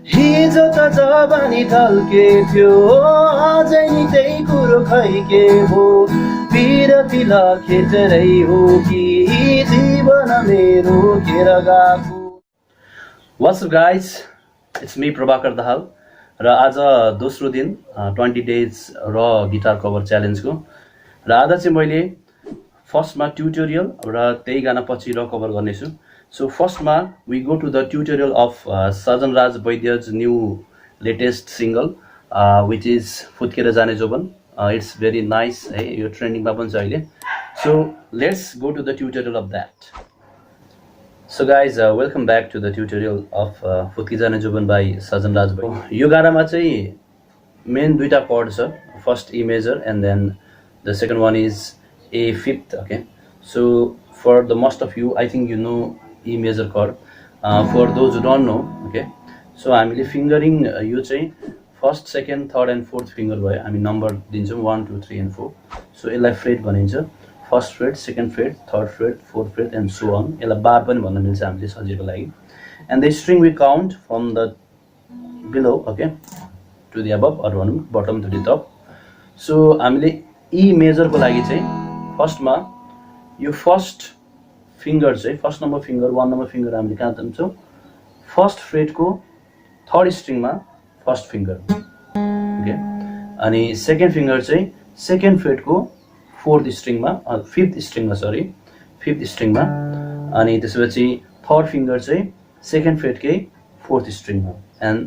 हिजो त जवानी ढल्के थियो अझै नि त्यही कुरो खै के हो पिरती लखेटरै हो कि जीवन मेरो खेर गएको। What's up guys, it's me Prabhakar Dahal र आज दोस्रो दिन 20 days र गिटार कभर च्यालेन्जको र आज चाहिँ मैले फर्स्टमा ट्युटोरियल र त्यही गाना पछि र कभर गर्नेछु। So फर्स्टमा we go to the tutorial of Sajjan Raj Vaidya's new latest single which is Phutki Jaane Jovan. It's very nice है, यो ट्रेन्डिङमा पनि छ अहिले। So let's go to the tutorial of that. So guys, welcome back to the tutorial of Phutki Jaane Jovan by Sajjan Raj Vaidya. यो गानामा चाहिँ main दुईटा chord छ, first E major and then the second one is A fifth. Okay, so for the most of you, I think you know E major chord. For those who don't know, okay, so हामीले fingering यो चाहिँ first second third and fourth finger भयो, हामी number दिन्छौँ 1 2 3 and 4. So यसलाई fret भनिन्छ, first fret, second fret, third fret, fourth fret and so on. यसलाई bar पनि भन्न मिल्छ हामीले सजिलोको लागि। And the string we count from the below, okay, to the above or भनौँ bottom to the top. So हामीले ई मेजरको लागि चाहिँ फर्स्टमा यो फर्स्ट फिंगर चाहिँ first number finger 1 number finger हामीले कहाँ दिन्छौँ, फर्स्ट फ्रेटको थर्ड स्ट्रिङमा फर्स्ट फिंगर, ओके, अनि सेकेन्ड फिंगर चाहिँ सेकेन्ड फ्रेटको फोर्थ स्ट्रिङमा फिफ्थ स्ट्रिङमा, अनि त्यसपछि थर्ड फिंगर चाहिँ सेकेन्ड फ्रेटकै फोर्थ स्ट्रिङमा, एन्ड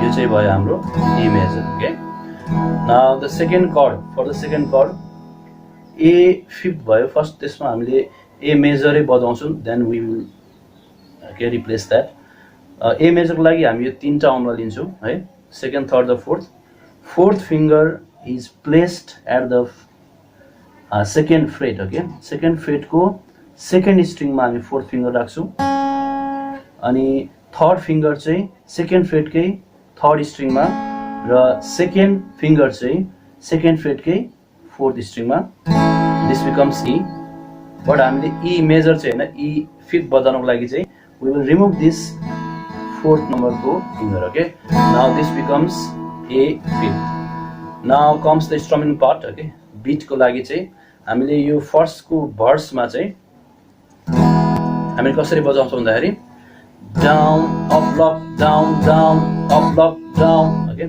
यो चाहिँ भयो हाम्रो A major. Okay, now the second chord, for the second chord A fifth भयो फर्स्ट, त्यसमा हामीले ए मेजरै बजाउँछौँ, देन वी विल के रिप्लेस द्याट। ए मेजरको लागि हामी यो तीनटा अमला लिन्छौँ है, सेकेन्ड थर्ड र fourth finger is placed at the second fret. Okay, second फ्रेटको सेकेन्ड स्ट्रिङमा हामी फोर्थ फिंगर राख्छौँ, अनि थर्ड फिंगर चाहिँ सेकेन्ड फ्रेटकै थर्ड स्ट्रिङमा र सेकेन्ड फिंगर चाहिँ सेकेन्ड फ्रेटकै फोर्थ स्ट्रिङमा। दिस बिकम्स ई, बट हामीले ई मेजर चाहिँ होइन, ई फिफ्थ बजाउनको लागि चाहिँ we will remove this fourth नम्बरको finger. Okay, now this becomes A fifth. Now comes the strumming part. Okay, बिटको लागि चाहिँ हामीले यो फर्स्टको भर्समा चाहिँ हामीले कसरी बजाउँछौँ भन्दाखेरि down up lock down down up lock down, okay,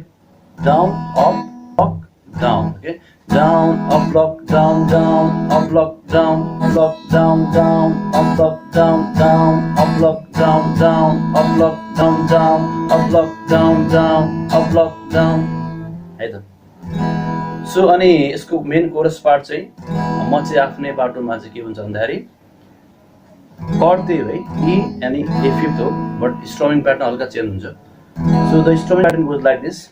down up lock down, okay, down up lock down down up lock down lock down down up lock down down up lock down down up lock down down up lock down down up lock down है त। So अनि यसको main coarse part चाहिँ म चाहिँ आफ्नै बाटोमा चाहिँ के हुन्छ भन्दाखेरि कर्ड त्यही हो है, ई अनि ए फिफ्थ हो, बट स्ट्रमिङ प्याटर्न हल्का चेन्ज हुन्छ। So the storming pattern goes like this.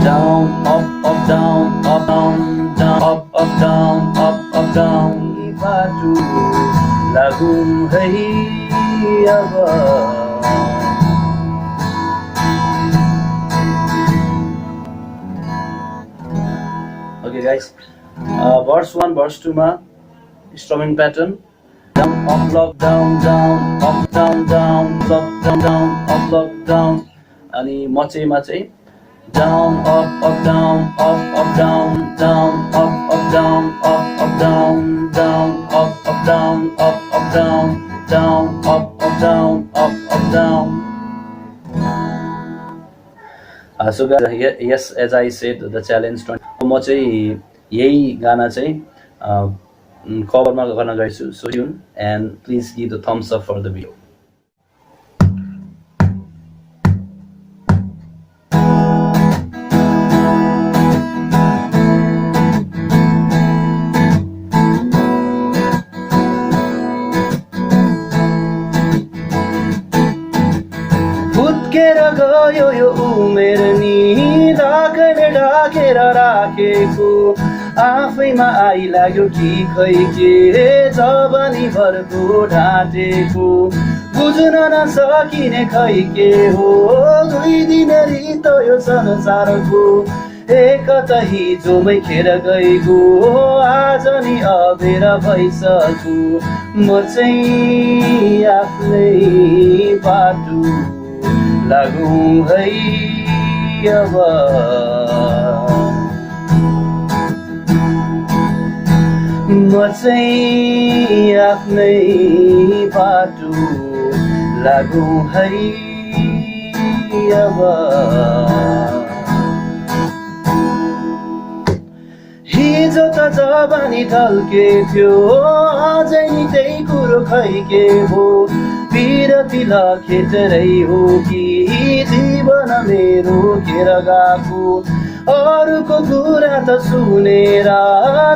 Down, up, down, down, up, down, up, down. Ipatu lagum hai ava. Okay guys, verse 1, verse 2 ma strumming pattern. Down, up, lock, down, down, up, down, down, lock, down, down, up, lock, down. Ani mache mache. Down, up, down, down, down, up, down, down, down, up, down, down, down, up, down, down. So guys, yes, as I said, the challenge 20. म चाहिँ यही गाना चाहिँ कभरमा गर्न गइछु। So tune and please give the thumbs up for the video. गयो यो उमेर नि राखेर ढाकेर राखेको आफैमा आइलाग्यो कि खै के जवानी भरको ढाँटेको बुझ्न नसकिने खै के हो दुई दिन रितो यो संसारको एकता हिजोमै खेर गएको आज नि अबेर भइसक्यो म चाहिँ आफ्नै बाटो लागौँ है अब म चाहिँ आफ्नै बाटो लागौँ है अब हिजो त जवानी ढल्के थियो अझै नि त्यही कुरो खै के हो पिरती लखेटरै हो कि जीवन मेरो खेर गएको अरूको कुरा त सुनेर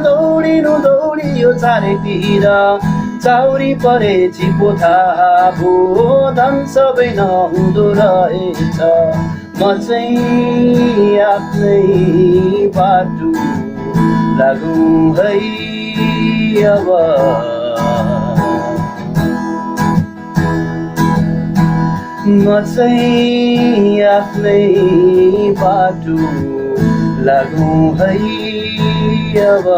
दौडिनु दौडियो चारैतिर चाउरी परेछि पो थाहा भो धन सबै नहुँदो रहेछ म चाहिँ आफ्नै बाटो लागौँ है अब म चाहिँ आफ्नै बाटो लागौँ है अब